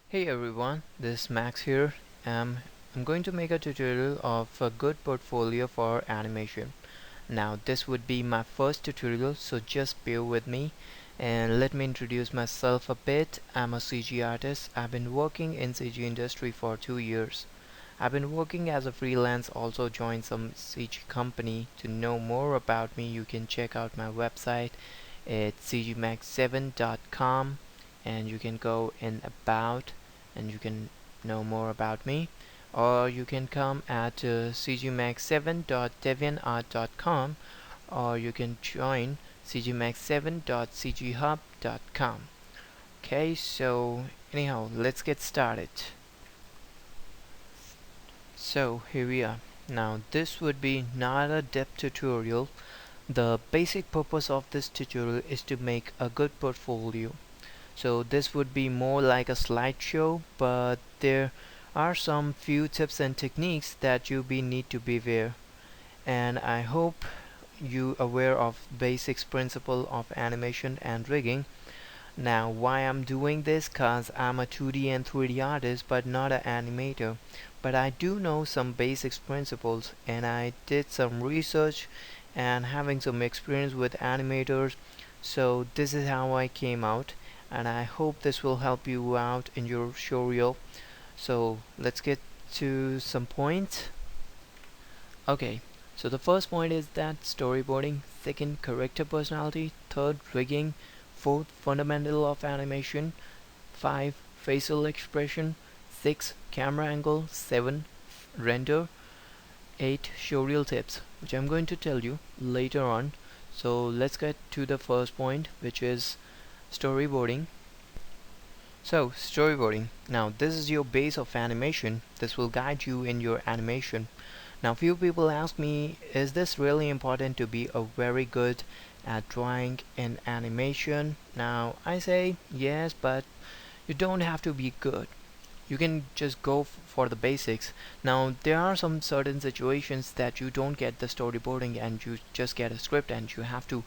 Hey everyone, this is Max here. I'm going to make a tutorial of a good portfolio for animation. Now this would be my first tutorial, so just bear with me and let me introduce myself a bit. I'm a CG artist. I've been working in CG industry for 2 years. I've been working as a freelance, also joined some CG company. To know more about me, you can check out my website. It's cgmax7.com and you can go in about and you can know more about me, or you can come at cgmax7.deviantart.com, or you can join cgmax7.cghub.com. Okay, so anyhow, let's get started. So here we are. Now this would be not a depth tutorial. The basic purpose of this tutorial is to make a good portfolio. So this would be more like a slideshow, but there are some few tips and techniques that you need to be aware, and I hope you aware of basics principle of animation and rigging. Now why I'm doing this, cause I'm a 2D and 3D artist but not an animator, but I do know some basics principles and I did some research and having some experience with animators, so this is how I came out, and I hope this will help you out in your showreel. So let's get to some points. Okay, so the first point is that storyboarding, second character personality, third rigging, fourth fundamental of animation, 5 facial expression, 6 camera angle, 7 render, 8 showreel tips, which I'm going to tell you later on. So let's get to the first point, which is storyboarding. So storyboarding, now this is your base of animation. This will guide you in your animation. Now few people ask me, is this really important to be a very good at drawing in animation? Now I say yes, but you don't have to be good. You can just go for the basics. Now there are some certain situations that you don't get the storyboarding and you just get a script and you have to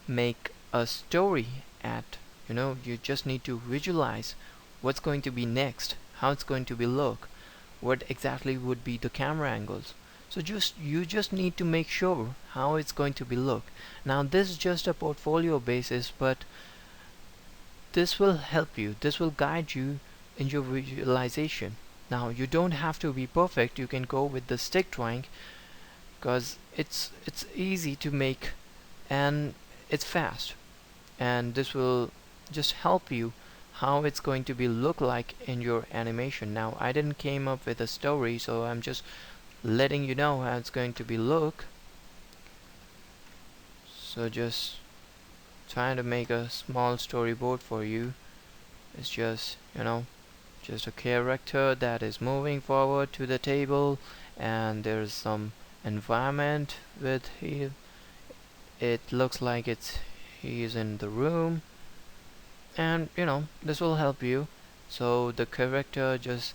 make a story at, you just need to visualize what's going to be next, how it's going to be look, what exactly would be the camera angles. So you just need to make sure how it's going to be look. Now this is just a portfolio basis, but this will help you, this will guide you in your visualization. Now you don't have to be perfect, you can go with the stick drawing because it's easy to make and it's fast, and this will just help you how it's going to be look like in your animation. Now I didn't came up with a story, so I'm just letting you know how it's going to be look. So just trying to make a small storyboard for you. It's just just a character that is moving forward to the table, and there's some environment with he. It looks like he's in the room, and this will help you. So the character just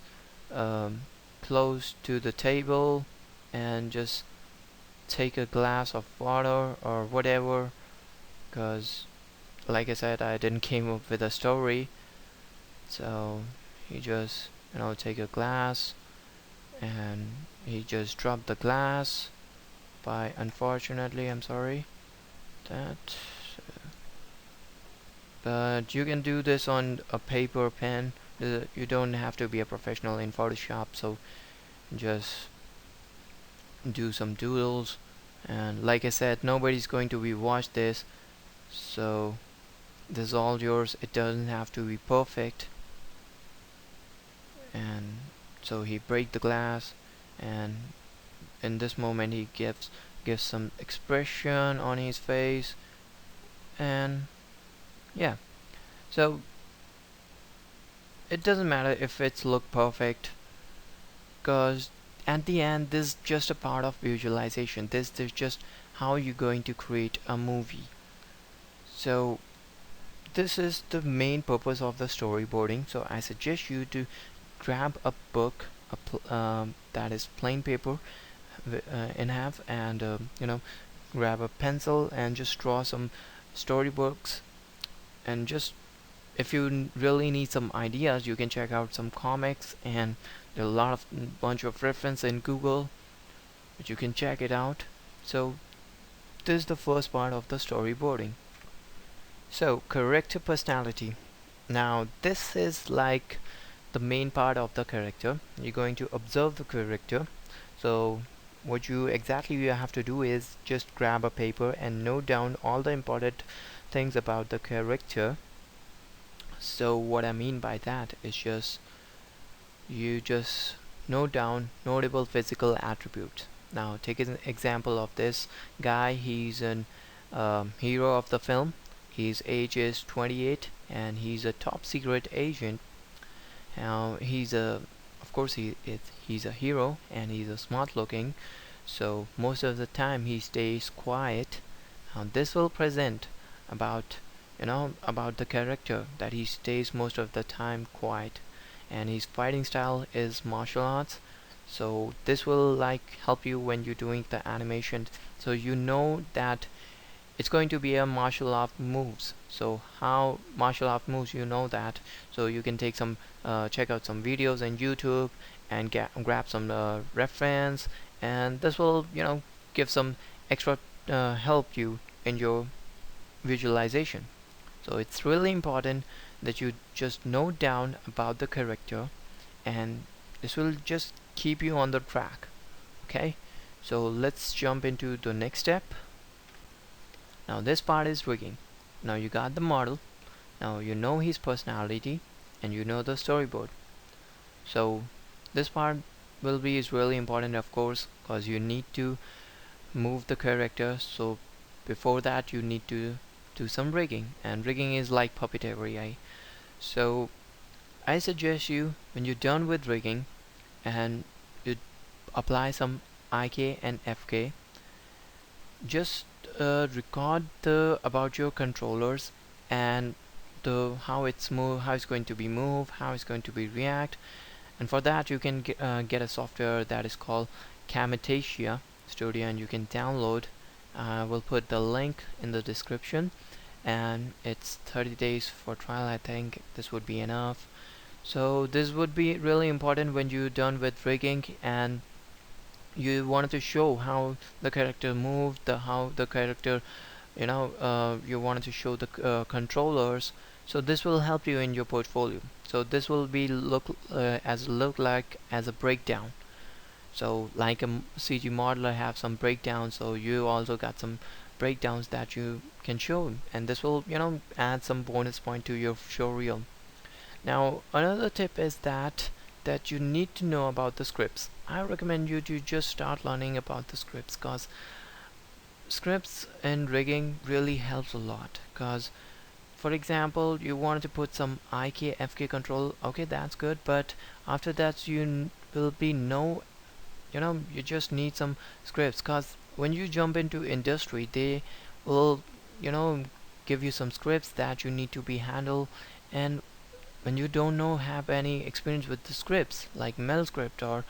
um, close to the table and just take a glass of water or whatever, because like I said, I didn't came up with a story. So he just take a glass, and he just dropped the glass by, unfortunately, I'm sorry that, but you can do this on a paper pen. You don't have to be a professional in Photoshop, so just do some doodles. And like I said, nobody's going to be watch this, so this is all yours. It doesn't have to be perfect. And so he break the glass, and in this moment he gives some expression on his face, and yeah. So it doesn't matter if it's look perfect, because at the end this is just a part of visualization. This is just how you're going to create a movie. So this is the main purpose of the storyboarding. So I suggest you to grab a book, that is plain paper, in half, and grab a pencil and just draw some storybooks, and just if you really need some ideas, you can check out some comics, and there are a lot of bunch of reference in Google, but you can check it out. So this is the first part of the storyboarding. So character personality. Now this is like the main part of the character. You're going to observe the character. So what you have to do is just grab a paper and note down all the important things about the character. So what I mean by that is just note down notable physical attributes. Now take an example of this guy. He's an hero of the film. His age is 28 and he's a top secret agent. Now of course he's a hero and he's a smart looking. So most of the time he stays quiet. Now this will present about about the character, that he stays most of the time quiet, and his fighting style is martial arts. So this will like help you when you're doing the animation, so you know that it's going to be a martial art moves. So how martial art moves, you know that. So you can take some check out some videos on YouTube and grab some reference, and this will give some extra help you in your visualization. So it's really important that you just note down about the character, and this will just keep you on the track. Okay, so let's jump into the next step. Now this part is rigging. Now you got the model, now you know his personality, and you know the storyboard. So this part is really important, of course, because you need to move the character. So before that you need to do some rigging, and rigging is like puppetery. So I suggest you, when you're done with rigging and you apply some IK and FK, just record the about your controllers, and the how it's going to be moved, how it's going to be react. And for that you can get a software that is called Camtasia Studio, and you can download. I will put the link in the description, and it's 30 days for trial. I think this would be enough. So this would be really important when you're done with rigging and you wanted to show how the character moved, how the character, you wanted to show the controllers. So this will help you in your portfolio. So this will be look like as a breakdown. So like a CG modeler have some breakdowns, so you also got some breakdowns that you can show, and this will add some bonus point to your showreel. Now another tip is that you need to know about the scripts. I recommend you to just start learning about the scripts, because scripts and rigging really helps a lot. Because for example, you wanted to put some IK FK control, okay, that's good, but after that you will be no, you just need some scripts. Because when you jump into industry, they will you know give you some scripts that you need to be handled. And when you don't have any experience with the scripts like script, or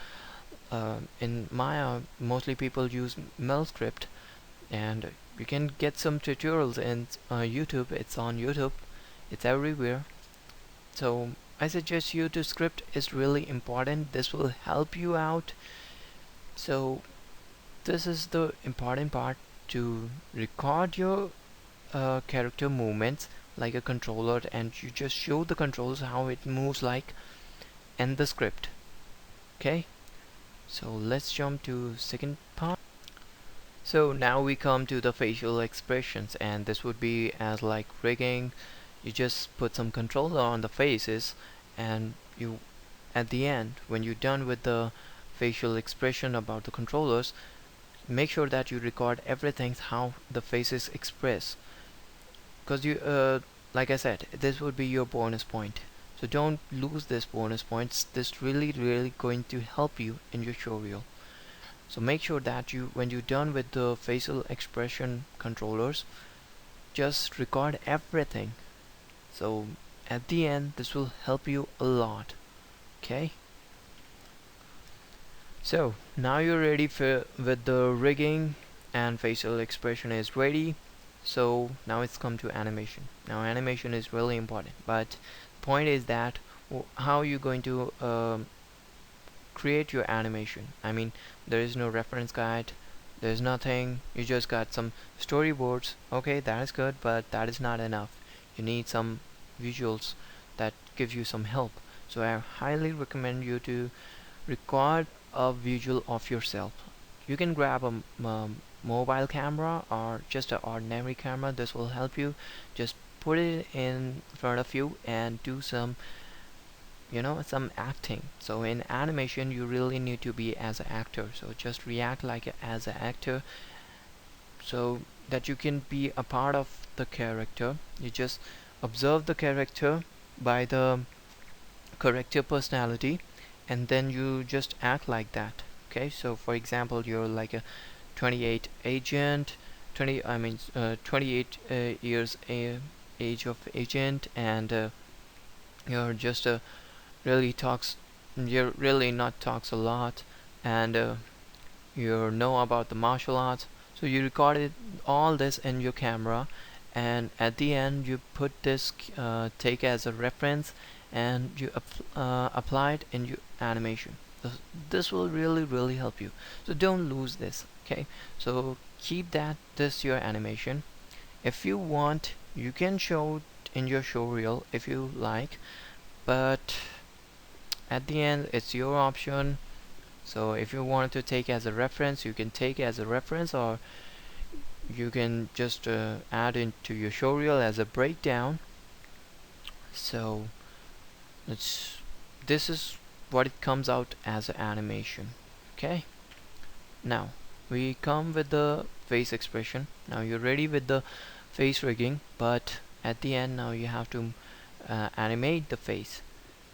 in Maya mostly people use script, and you can get some tutorials in YouTube. It's on YouTube, it's everywhere. So I suggest you to script is really important. This will help you out. So this is the important part, to record your character movements like a controller, and you just show the controls how it moves like in the script. Okay, so let's jump to second part. So now we come to the facial expressions, and this would be as like rigging. You just put some controller on the faces, and you at the end, when you're done with the facial expression about the controllers, make sure that you record everything how the faces express. Because you like I said, this would be your bonus point, so don't lose this bonus points. This really going to help you in your showreel. So make sure that you, when you're done with the facial expression controllers, just record everything. So at the end, this will help you a lot. Okay, so now you're ready for with the rigging and facial expression is ready. So now it's come to animation. Now animation is really important, but the point is that how are you going to create your animation? I mean, there is no reference guide, there's nothing, you just got some storyboards. Okay, that is good, but that is not enough. You need some visuals that give you some help. So I highly recommend you to record a visual of yourself. You can grab a mobile camera or just an ordinary camera. This will help you. Just put it in front of you and do some, some acting. So in animation you really need to be as an actor, so just react like as an actor, so that you can be a part of the character. You just observe the character by the character personality, and then you just act like that. Okay, so for example, you're like a 28 agent, 28 years age of agent, and you're just a really talks you're really not talks a lot, and you know about the martial arts. So you recorded all this in your camera, and at the end you put this take as a reference, and you apply it in your animation. This will really help you, so don't lose this. Okay, so keep this your animation. If you want, you can show it in your showreel if you like, but at the end it's your option. So if you want to take as a reference, you can take as a reference, or you can just add into your showreel as a breakdown. So it's this is what it comes out as an animation. Okay, now we come with the face expression. Now you're ready with the face rigging, but at the end now you have to animate the face.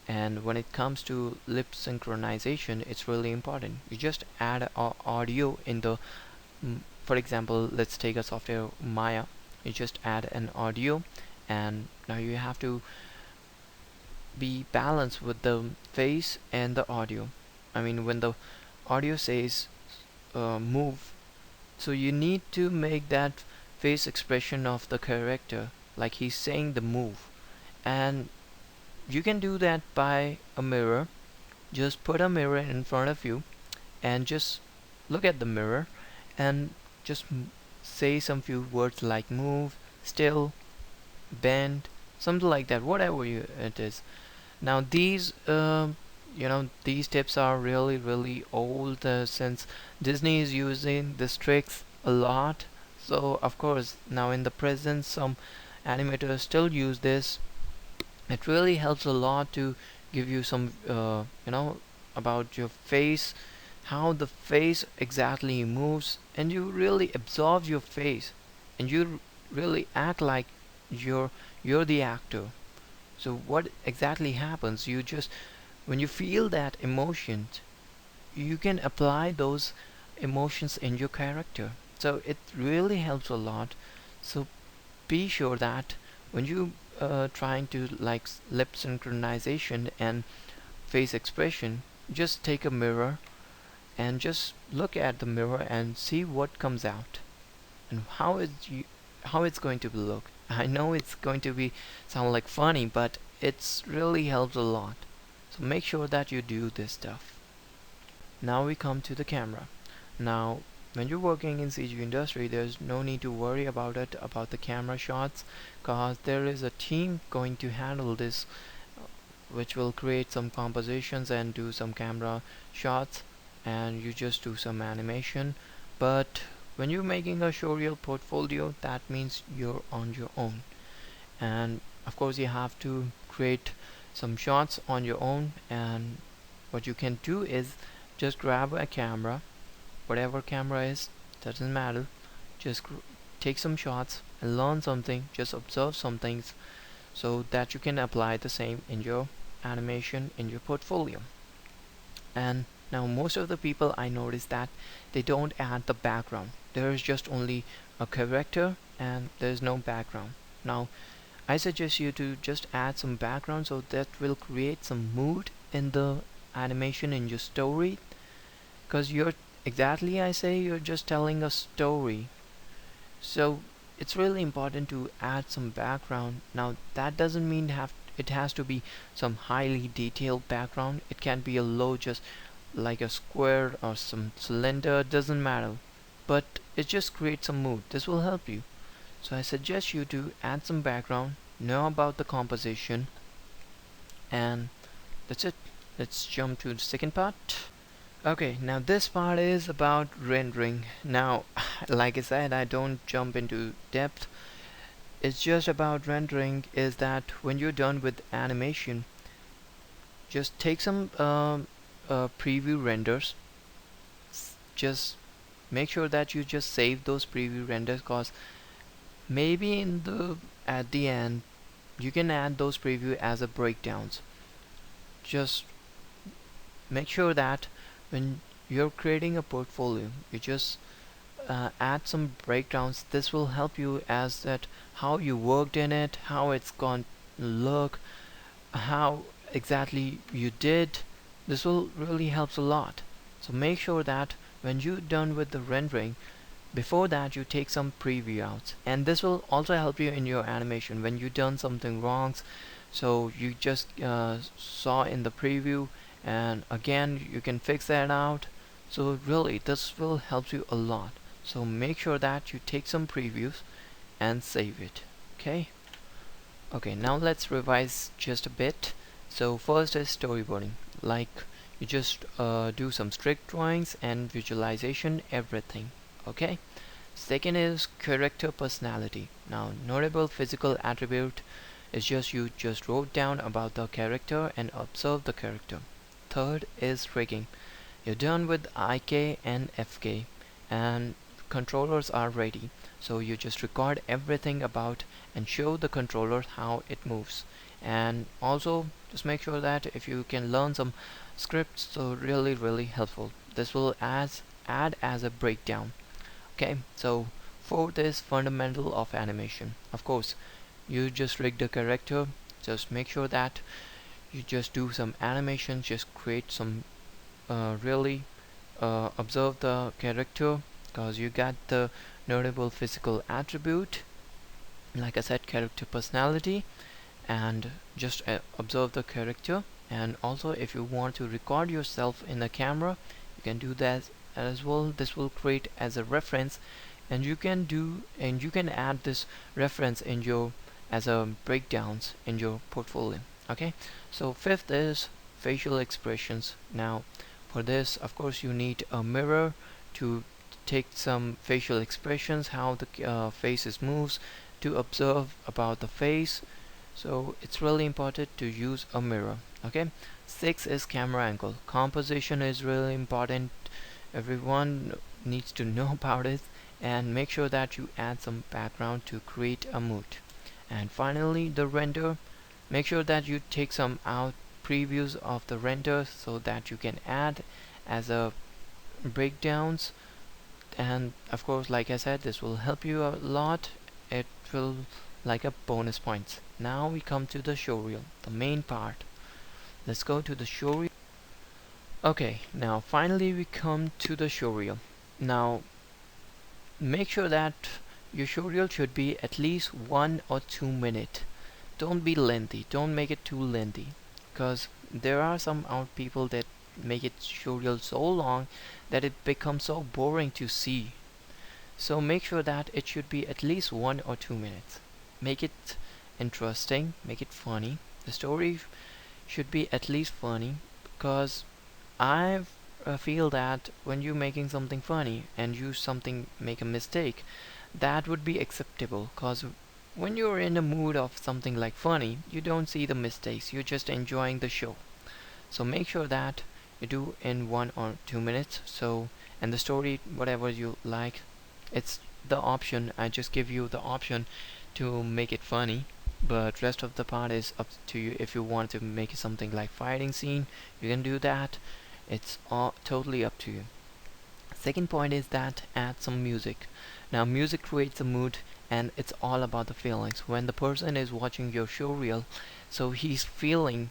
And when it comes to lip synchronization, it's really important. You just add audio in the for example, let's take a software Maya. You just add an audio, and now you have to be balanced with the face and the audio. I mean, when the audio says move, so you need to make that face expression of the character like he's saying the move. And you can do that by a mirror. Just put a mirror in front of you and just look at the mirror, and just say some few words like move, still, bend, something like that, whatever it is. Now these tips are really old, since Disney is using these tricks a lot. So of course now in the present some animators still use this. It really helps a lot to give you some about your face, how the face exactly moves, and you really absorb your face, and you really act like you're the actor. So what exactly happens, you just when you feel that emotion, you can apply those emotions in your character. So it really helps a lot. So be sure that when you trying to like lip synchronization and face expression, just take a mirror and just look at the mirror and see what comes out, and how it's going to look. I know it's going to be sound like funny, but it's really helps a lot. So make sure that you do this stuff. Now we come to the camera. Now when you're working in CG industry, there's no need to worry about the camera shots, cause there is a team going to handle this, which will create some compositions and do some camera shots, and you just do some animation. But when you're making a showreel portfolio, that means you're on your own, and of course you have to create some shots on your own. And what you can do is just grab a camera, whatever camera is, doesn't matter. Just take some shots and learn something, just observe some things, so that you can apply the same in your animation, in your portfolio. And now most of the people, I notice that they don't add the background. There is just only a character and there's no background. Now I suggest you to just add some background, so that will create some mood in the animation, in your story, because you're exactly, I say, you're just telling a story. So it's really important to add some background. Now that doesn't mean it has to be some highly detailed background. It can be a low, just like a square or some cylinder, doesn't matter, but it just creates some mood. This will help you. So I suggest you to add some background, know about the composition, and that's it. Let's jump to the second part. Okay, now this part is about rendering. Now, like I said, I don't jump into depth. It's just about rendering is that when you're done with animation, just take some preview renders. Just make sure that you just save those preview renders, cause maybe at the end you can add those preview as a breakdowns. Just make sure that when you're creating a portfolio, you just add some breakdowns. This will help you as that how you worked in it, how it's going to look, how exactly you did. This will really helps a lot. So make sure that when you're done with the rendering, before that you take some preview outs, and this will also help you in your animation when you done something wrongs. So you just saw in the preview, and again you can fix that out. So really this will help you a lot. So make sure that you take some previews and save it. Okay, now let's revise just a bit. So first is storyboarding, like you just do some strict drawings and visualization, everything. Okay, second is character personality. Now notable physical attribute is just you just wrote down about the character and observe the character. Third is rigging. You're done with IK and FK, and controllers are ready. So you just record everything about and show the controller how it moves. And also just make sure that if you can learn some scripts, so really helpful. This will add as a breakdown. Okay, so fourth is fundamental of animation. Of course, you just rig the character. Just make sure that you just do some animation, just create some really observe the character, because you got the notable physical attribute, like I said, character personality, and just observe the character. And also if you want to record yourself in the camera, you can do that as well. This will create as a reference, and you can add this reference in your as a breakdowns in your portfolio. Okay, so fifth is facial expressions. Now for this, of course, you need a mirror to take some facial expressions, how the faces moves, to observe about the face. So it's really important to use a mirror. Okay, six is camera angle. Composition is really important. Everyone needs to know about it, and make sure that you add some background to create a mood. And finally, the render. Make sure that you take some out previews of the render so that you can add as a breakdowns. And of course, like I said, this will help you a lot. It will like a bonus points. Now we come to the showreel, the main part. Let's go to the showreel. Okay, now finally we come to the showreel. Now make sure that your showreel should be at least 1 or 2 minutes. Don't be lengthy, don't make it too lengthy, because there are some out people that make it showreel so long that it becomes so boring to see. So make sure that it should be at least 1 or 2 minutes. Make it interesting, make it funny. The story should be at least funny, because I feel that when you're making something funny and you something make a mistake, that would be acceptable, because when you're in a mood of something like funny, you don't see the mistakes, you're just enjoying the show. So make sure that you do in 1 or 2 minutes. So, and the story, whatever you like, it's the option. I just give you the option to make it funny, but rest of the part is up to you. If you want to make it something like fighting scene, you can do that. It's all totally up to you. Second point is that add some music. Now music creates a mood, and it's all about the feelings. When the person is watching your show reel, so he's feeling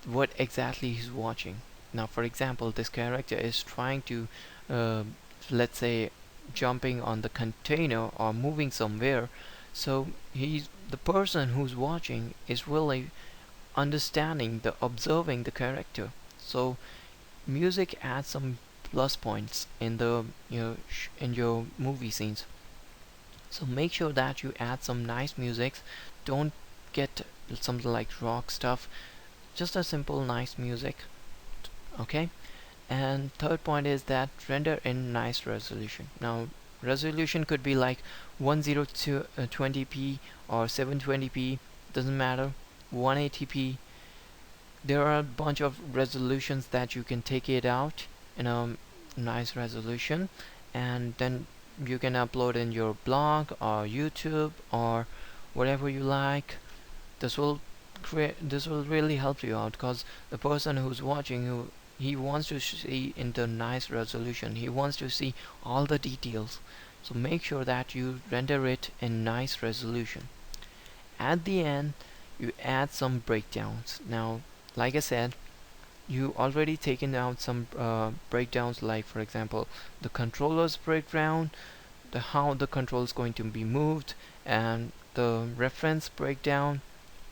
what exactly he's watching. Now for example, this character is trying to uh, let's say jumping on the container or moving somewhere. So the person who's watching is really understanding the observing the character. So music adds some plus points in the in your movie scenes. So make sure that you add some nice music. Don't get something like rock stuff, just a simple nice music. Okay. And third point is that render in nice resolution. Now resolution could be like 1020p or 720p, doesn't matter, 180p. There are a bunch of resolutions that you can take it out in a nice resolution, and then you can upload in your blog or YouTube or whatever you like. This will really help you out, because the person who's watching, he wants to see in the nice resolution, he wants to see all the details. So make sure that you render it in nice resolution. At the end, you add some breakdowns. Now, like I said, you already taken out some breakdowns, like for example the controller's breakdown, the how the control is going to be moved, and the reference breakdown.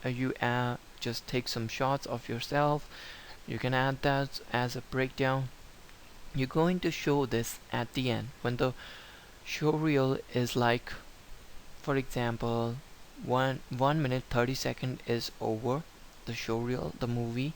You just take some shots of yourself, you can add that as a breakdown. You're going to show this at the end when the showreel is like, for example, 1 minute 30 seconds is over, the showreel, the movie.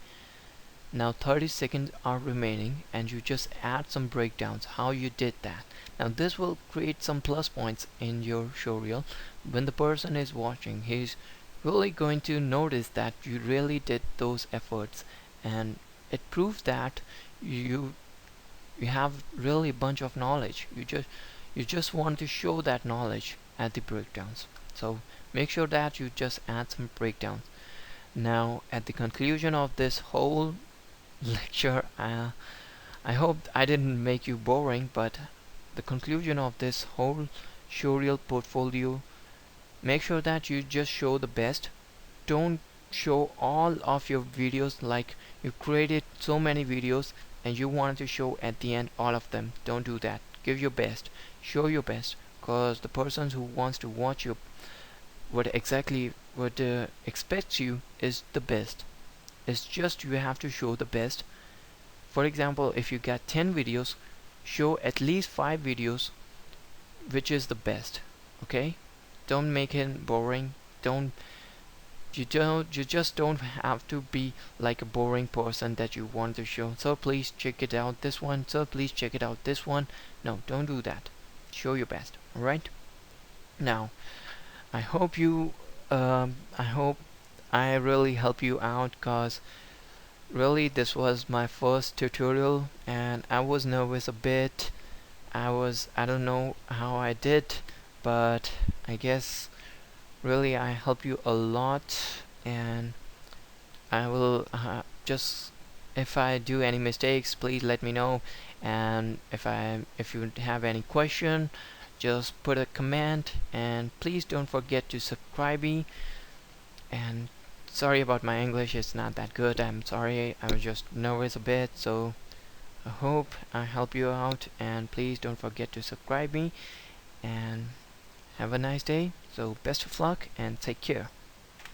Now 30 seconds are remaining, and you just add some breakdowns how you did that. Now this will create some plus points in your showreel. When the person is watching, he's really going to notice that you really did those efforts, and it proves that you you have really a bunch of knowledge. You just want to show that knowledge at the breakdowns. So make sure that you just add some breakdowns. Now at the conclusion of this whole lecture, I hope I didn't make you boring, but the conclusion of this whole showreel portfolio: make sure that you just show the best. Don't show all of your videos, like you created so many videos and you want to show at the end all of them. Don't do that. Give your best, show your best, because the person who wants to watch you, what expects you is the best. It's just you have to show the best. For example, if you got 10 videos, show at least 5 videos which is the best. Okay, don't make it boring. You just don't have to be like a boring person that you want to show. So please check it out this one, so please check it out this one. No, don't do that. Show your best. All right. Now I hope I really help you out, cause really this was my first tutorial and I was nervous a bit. I don't know how I did, but I guess really I help you a lot. And I will just, if I do any mistakes, please let me know. And if you have any question, just put a comment, and please don't forget to subscribe me. And sorry about my English, it's not that good. I'm sorry, I was just nervous a bit. So I hope I help you out, and please don't forget to subscribe me, and have a nice day. So best of luck and take care.